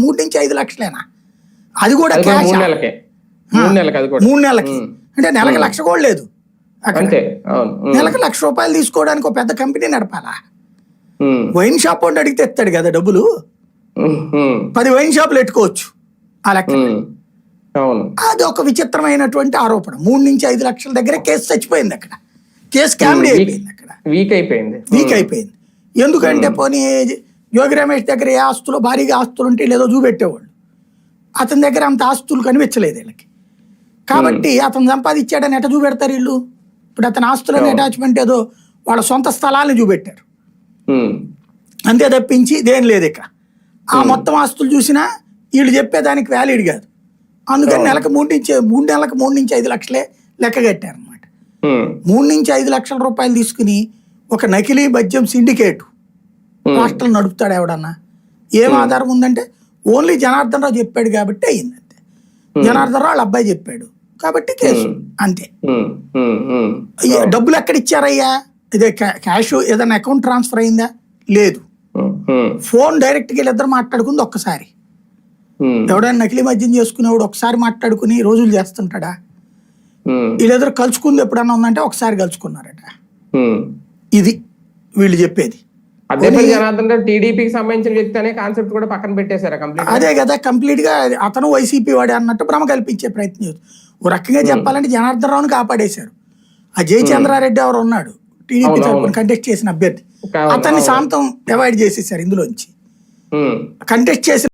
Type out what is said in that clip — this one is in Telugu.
3-5 లక్షలేనా? అది కూడా అది క్యాష్ 3 నెలలకే. 3 నెలలకి అది కూడా. 3 నెలలకి అంటే నెలకి 1 లక్ష కూడా లేదు. అంతే. అవును. నెలకి 1 లక్ష రూపాయలు తీసుకోవడానికి ఒక పెద్ద కంపెనీ నడపాలా? వైన్ షాప్ వాడిని అడిగితే ఎత్తాడు కదా డబ్బులు. 10 వైన్ షాపులు పెట్టుకోవచ్చు ఆ లెక్క. అది ఒక విచిత్రమైనటువంటి ఆరోపణ. 3-5 లక్షల దగ్గర కేసు చచ్చిపోయింది అక్కడ. కేసు కామెడీ అయిపోయింది అక్కడ. వీక్ అయిపోయింది. ఎందుకంటే పోనీ యోగి రమేష్ దగ్గర ఏ ఆస్తులు భారీగా ఆస్తులు ఉంటే లేదో చూపెట్టేవాళ్ళు. అతని దగ్గర అంత ఆస్తులు కనిపించలేదు వీళ్ళకి. కాబట్టి అతను సంపాదించాడని ఎట చూపెడతారు వీళ్ళు? ఇప్పుడు అతని ఆస్తులని అటాచ్మెంట్ ఏదో వాళ్ళ సొంత స్థలాన్ని చూపెట్టారు అంతే తప్పించి ఇదేం లేదు ఇక్కడ. ఆ మొత్తం ఆస్తులు చూసినా వీళ్ళు చెప్పేదానికి వ్యాలిడ్ కాదు. అందుకని నెలకు 3-5 లక్షలే లెక్క కట్టారు అనమాట. 3-5 లక్షల రూపాయలు తీసుకుని ఒక నకిలీ మద్యం సిండికేట్ రాష్ట్రం నడుపుతాడు ఎవడన్నా? ఏం ఆధారం ఉందంటే ఓన్లీ జనార్దన్ రావు చెప్పాడు కాబట్టి అయ్యింది అంతే. జనార్దన్ రావు వాళ్ళ అబ్బాయి చెప్పాడు కాబట్టి కేసు అంతే. డబ్బులు ఎక్కడ ఇచ్చారయ్యా? ఇదే క్యాష్ ఏదైనా అకౌంట్ ట్రాన్స్ఫర్ అయిందా? లేదు. ఫోన్ డైరెక్ట్గా వీళ్ళిద్దరు మాట్లాడుకుంది ఒక్కసారి. ఎవడైనా నకిలీ మద్యం చేసుకునేవాడు ఒకసారి మాట్లాడుకుని రోజులు చేస్తుంటాడా? వీళ్ళిద్దరు కలుసుకుంది ఎప్పుడన్నా ఉందంటే ఒకసారి కలుసుకున్నారట. ఇది వీళ్ళు చెప్పేది. టీడీపీకి సంబంధించిన వ్యక్తి అనే కాన్సెప్ట్ కూడా పక్కన పెట్టేశారు. అదే కదా, కంప్లీట్ గా అతను వైసీపీ వాడే అన్నట్టు భ్రమ కల్పించే ప్రయత్నం చేస్తారు. ఓ రకంగా చెప్పాలంటే జనార్దన్ రావుని కాపాడేశారు. ఆ జయచంద్రారెడ్డి ఎవరు ఉన్నాడు టీడీపీ తరఫున కంటెస్ట్ చేసిన అభ్యర్థి, అతన్ని శాంతం అవాయిడ్ చేసేసారు ఇందులోంచి. కంటెస్ట్ చేసిన